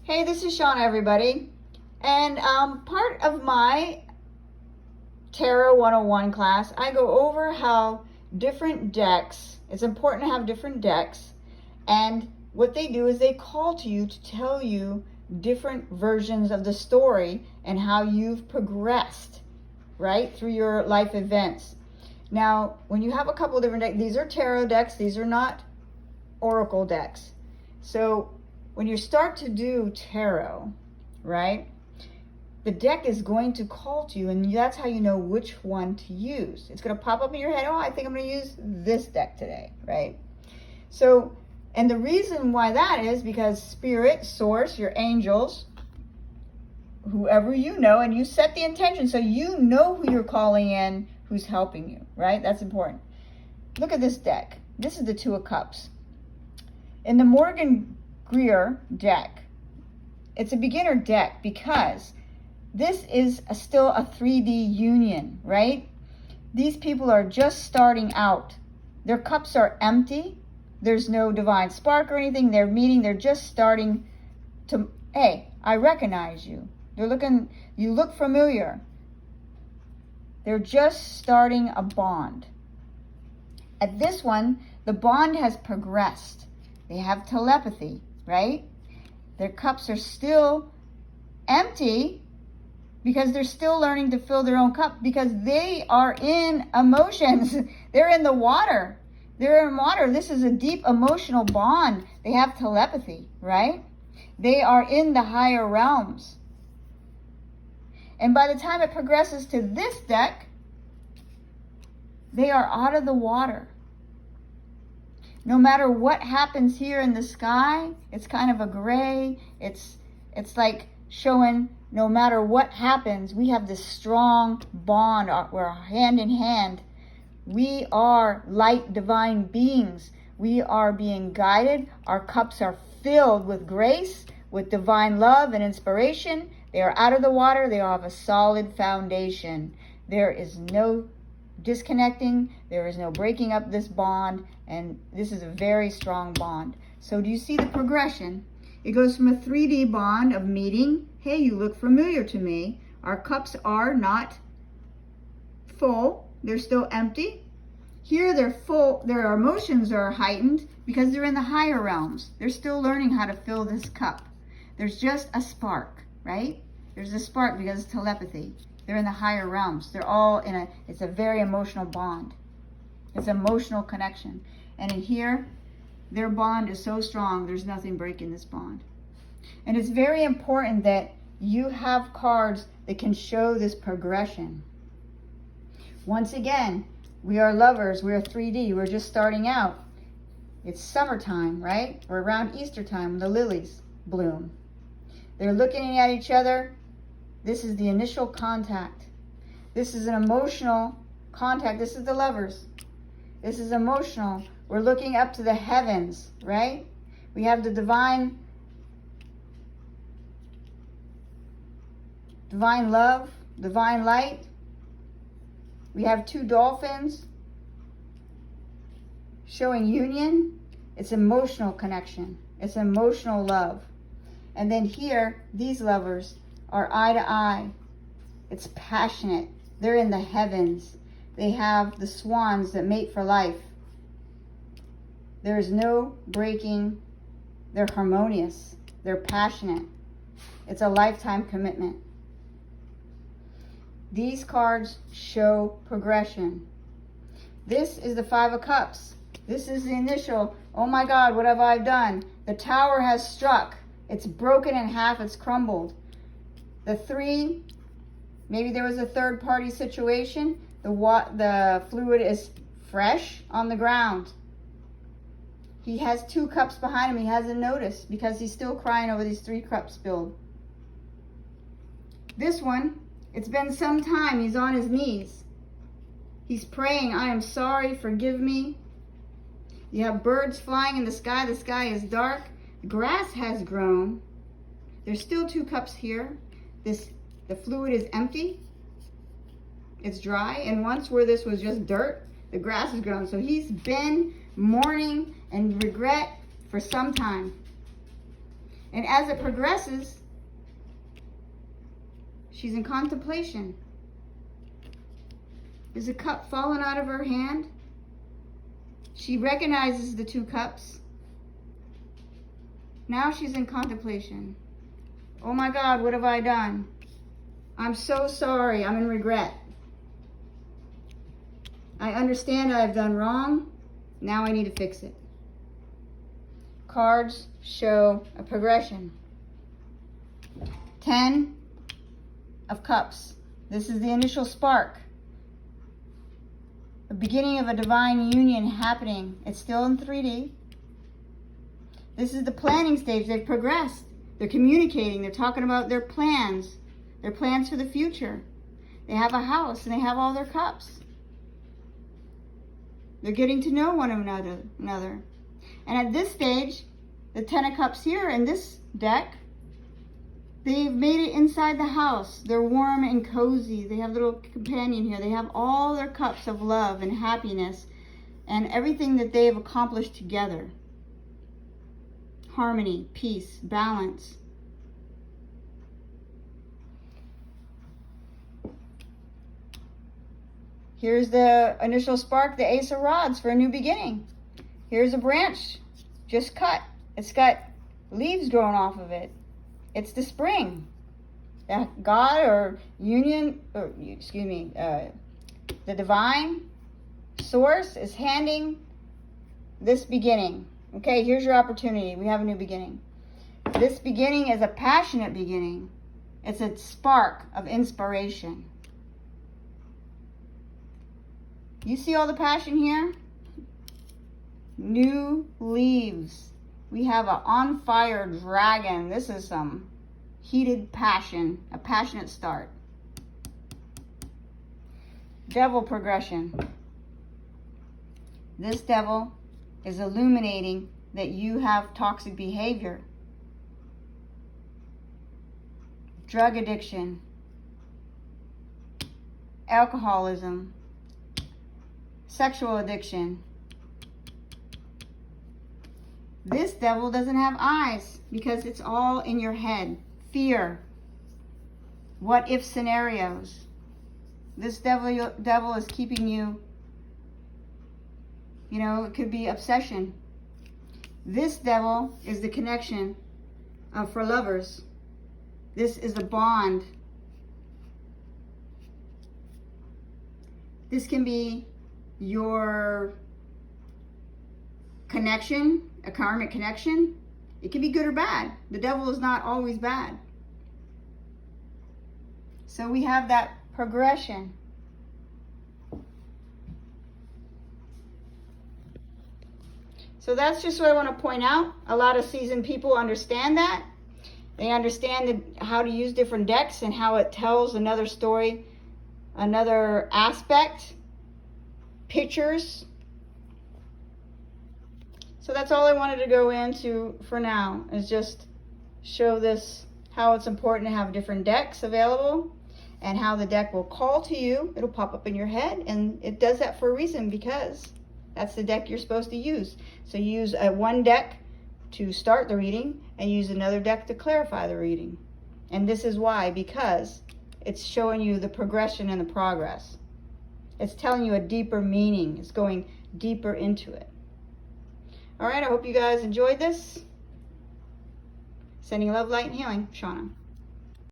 Hey, this is Shawna, everybody. And part of my Tarot 101 class, I go over how different decks, it's important to have different decks, and what they do is they call to you to tell you different versions of the story and how you've progressed, right, through your life events. Now, when you have a couple of different decks, these are tarot decks, these are not oracle decks. So when you start to do tarot, right, the deck is going to call to you, and that's how you know which one to use. It's going to pop up in your head, oh, I think I'm going to use this deck today, right? So, and the reason why that is because Spirit, Source, your angels, whoever you know, and you set the intention so you know who you're calling in, who's helping you, right? That's important. Look at this deck. This is the Two of Cups. In the Morgan Greer deck, it's a beginner deck because this is still a 3D union, right? These people are just starting out. Their cups are empty. There's no divine spark or anything. They're meeting. They're just starting to, hey, I recognize you. They're looking, you look familiar. They're just starting a bond. At this one, the bond has progressed. They have telepathy, right? Their cups are still empty because they're still learning to fill their own cup because they are in emotions. They're in the water. They're in water. This is a deep emotional bond. They have telepathy, right? They are in the higher realms. And by the time it progresses to this deck, they are out of the water. No matter what happens here in the sky, it's kind of a gray. It's like showing no matter what happens, we have this strong bond. We're hand in hand. We are light divine beings. We are being guided. Our cups are filled with grace, with divine love and inspiration. They are out of the water. They have a solid foundation. There is no disconnecting. There is no breaking up this bond. And this is a very strong bond. So do you see the progression? It goes from a 3D bond of meeting. Hey, you look familiar to me. Our cups are not full. They're still empty. Here they're full. Their emotions are heightened because they're in the higher realms. They're still learning how to fill this cup. There's just a spark, right? There's a spark because it's telepathy. They're in the higher realms. They're all in it's a very emotional bond. It's an emotional connection. And in here, their bond is so strong, there's nothing breaking this bond. And it's very important that you have cards that can show this progression. Once again, we are lovers, we're 3D, we're just starting out. It's summertime, right? Or around Easter time when the lilies bloom. They're looking at each other. This is the initial contact. This is an emotional contact. This is the lovers. This is emotional. We're looking up to the heavens, right? We have the divine love, divine light. We have two dolphins showing union. It's emotional connection. It's emotional love. And then here, these lovers are eye to eye. It's passionate. They're in the heavens. They have the swans that mate for life. There is no breaking. They're harmonious. They're passionate. It's a lifetime commitment. These cards show progression. This is the Five of Cups. This is the initial, oh my God, what have I done? The tower has struck. It's broken in half. It's crumbled. The three, maybe there was a third party situation. The fluid is fresh on the ground. He has two cups behind him. He hasn't noticed because he's still crying over these 3 cups spilled. This one, it's been some time. He's on his knees. He's praying, I am sorry, forgive me. You have birds flying in the sky. The sky is dark. Grass has grown. There's still 2 cups here. The fluid is empty. It's dry. And once where this was just dirt, the grass has grown. So he's been mourning and regret for some time. And as it progresses, she's in contemplation. There's a cup falling out of her hand. She recognizes the 2 cups. Now she's in contemplation. Oh my God, what have I done? I'm so sorry. I'm in regret. I understand I've done wrong. Now I need to fix it. Cards show a progression. 10 of Cups. This is the initial spark. The beginning of a divine union happening. It's still in 3D. This is the planning stage. They've progressed. They're communicating. They're talking about their plans for the future. They have a house and they have all their cups. They're getting to know one another. And at this stage, the 10 of Cups here in this deck, they've made it inside the house. They're warm and cozy. They have a little companion here. They have all their cups of love and happiness and everything that they have accomplished together. Harmony, peace, balance. Here's the initial spark, the Ace of Rods for a new beginning. Here's a branch just cut. It's got leaves growing off of it. It's the spring. That God or union, or excuse me, the divine source is handing this beginning. Okay, here's your opportunity. We have a new beginning. This beginning is a passionate beginning. It's a spark of inspiration. You see all the passion here? New leaves. We have an on-fire dragon. This is some heated passion, a passionate start. Devil progression. This devil is illuminating that you have toxic behavior. Drug addiction. Alcoholism. Sexual addiction. This devil doesn't have eyes because it's all in your head. Fear. What if scenarios. This devil is keeping you, it could be obsession. This devil is the connection for lovers. This is a bond. This can be your connection, a karmic connection. It can be good or bad. The devil is not always bad. So we have that progression. So that's just what I want to point out. A lot of seasoned people understand that. They understand how to use different decks and how it tells another story, another aspect, pictures. So that's all I wanted to go into for now, is just show this, how it's important to have different decks available and how the deck will call to you. It'll pop up in your head, and it does that for a reason, because that's the deck you're supposed to use. So you use one deck to start the reading and use another deck to clarify the reading. And this is why, because it's showing you the progression and the progress. It's telling you a deeper meaning. It's going deeper into it. All right, I hope you guys enjoyed this. Sending love, light, and healing. Shawna.